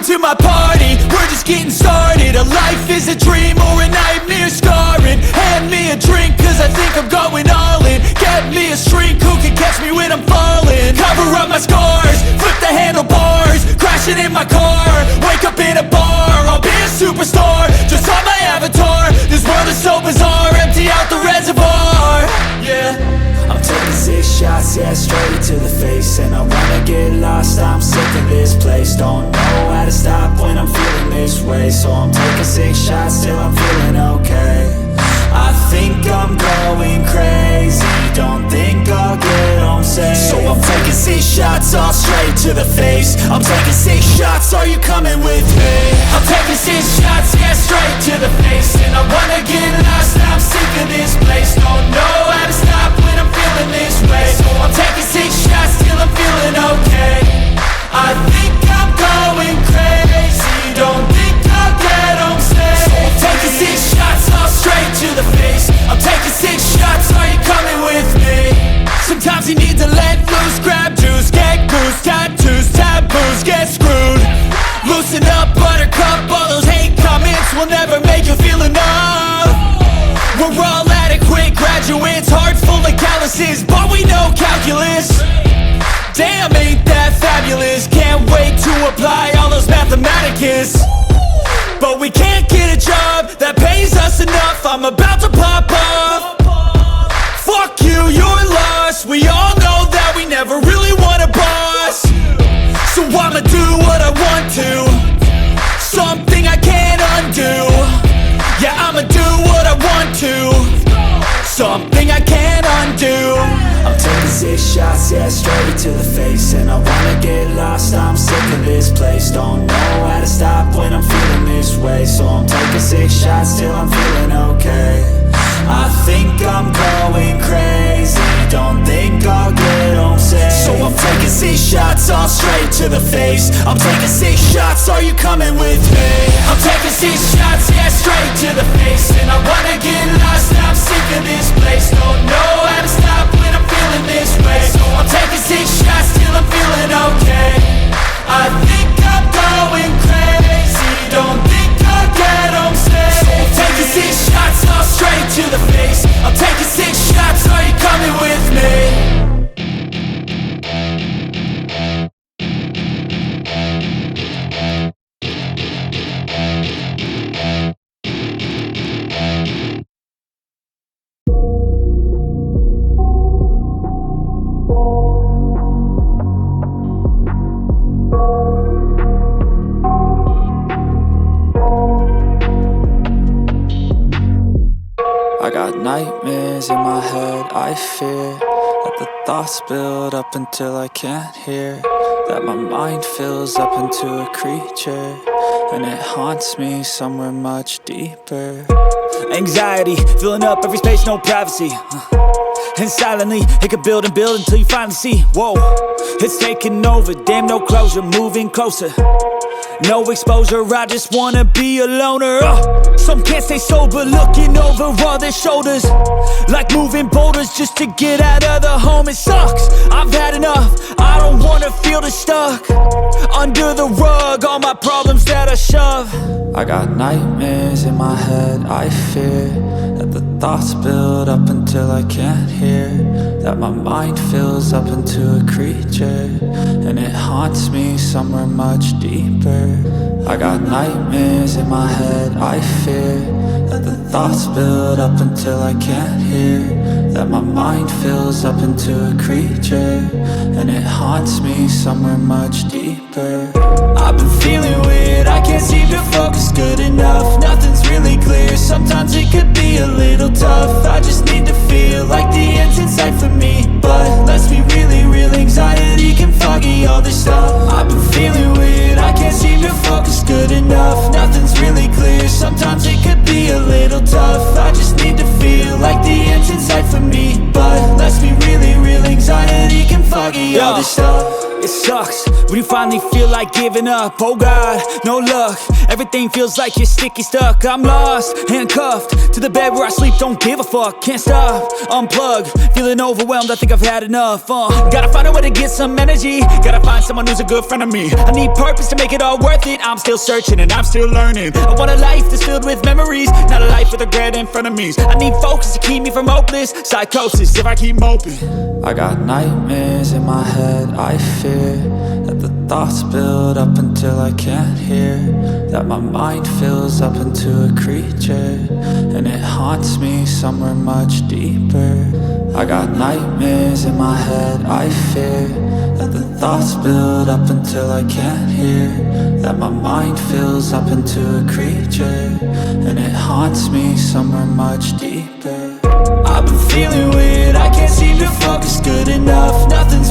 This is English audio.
Welcome to my party, we're just getting started. A life is a dream or a nightmare scarring. Hand me a drink cause I think I'm going all in. Get me a shrink who can catch me when I'm falling. Cover up my scars, flip the handlebars, crashing in my car, wake up in a bar. I'll be a superstar, just on my avatar. This world is so bizarre, empty out the reservoir. Yeah, I'm taking 6 shots, yeah, straight to the face. And I wanna get lost, I'm sick of this place. Don't know how to stop when I'm feeling this way. So I'm taking 6 shots till I'm feeling okay. I think I'm going crazy, don't think I'll get home safe. So I'm taking 6 shots, all straight to the face. I'm taking 6 shots, are you coming with me? I'm taking 6 shots, yeah, straight to the face. And I wanna get lost, I'm sick of this place. Don't know how to stop when I'm feeling this way. So I'm taking 6 shots till I'm feeling okay. I think I'm going crazy, don't think I'll get home safe. So I'm taking 6 shots, all straight to the face. I'm taking 6 shots, are you coming with me? Sometimes you need to let loose, grab juice, get goose, tattoos, taboos, get screwed. Loosen up, buttercup, all those hate comments will never make you feel enough. We're all adequate graduates, heart full of calluses, but we know calculus. Damn, ain't that fabulous? Can't wait to apply all those mathematicus. But we can't get a job that pays us enough. I'm about to pop off. Fuck you, you're lost. We all know that we never really want a boss. So I'ma do what I want to, something I can't undo. Yeah, I'ma do what I want to, something I can't undo. I'm taking 6 shots, yeah, straight to the face. And I wanna get lost, I'm sick of this place. Don't know how to stop when I'm feeling this way. So I'm taking 6 shots till I'm feeling okay. I think I'm going crazy, don't think I'll get home safe. So I'm taking 6 shots, all straight to the face. I'm taking 6 shots, are you coming with me? I'm taking 6 shots, yeah, straight to the face. And I wanna get lost, I'm sick of this place. Don't know how to stop when I'm feeling this way. So I'm taking 6 shots till I'm feeling okay. I think I'm going crazy, don't think I'll get home safe. So I'm taking 6 shots, all straight to the face. I'm taking 6 shots, are you coming with me? I got nightmares in my head, I fear that the thoughts build up until I can't hear, that my mind fills up into a creature, and it haunts me somewhere much deeper. Anxiety, filling up every space, no privacy. And silently, it could build and build until you finally see, whoa, it's taking over, damn no closure, moving closer. No exposure, I just wanna be a loner. Some can't stay sober, looking over all their shoulders, like moving boulders just to get out of the home. It sucks, I've had enough, I don't wanna feel the stuck under the rug, all my problems that I shove. I got nightmares in my head, I fear that the thoughts build up until I can't hear, that my mind fills up into a creature, and it haunts me somewhere much deeper. I got nightmares in my head, I fear that the thoughts build up until I can't hear, that my mind fills up into a creature, and it haunts me somewhere much deeper. I've been feeling weird, I can't seem to focus good enough. Nothing's really clear, sometimes it could be a little tough. I just need to feel like the end's in sight for me, but let's be really real, anxiety can foggy all this stuff. I've been feeling weird, I can't seem to focus good enough. Nothing's really clear, sometimes it could be a little tough. I just need to feel like the end's in sight for me, but let's be really real, anxiety can foggy all this stuff. It sucks when you finally feel like giving up. Oh God, no luck. Everything feels like you're sticky stuck. I'm lost, handcuffed to the bed where I sleep. Don't give a fuck, can't stop. Unplug, feeling overwhelmed. I think I've had enough. Gotta find a way to get some energy. Gotta find someone who's a good friend of me. I need purpose to make it all worth it. I'm still searching and I'm still learning. I want a life that's filled with memories, not a life with regret in front of me. I need focus to keep me from hopeless psychosis if I keep moping. I got nightmares in my head. I fear that the thoughts build up until I can't hear, that my mind fills up into a creature, and it haunts me somewhere much deeper. I got nightmares in my head. I fear that the thoughts build up until I can't hear, that my mind fills up into a creature, and it haunts me somewhere much deeper. I've been feeling weird, I can't seem to focus good enough. Nothing's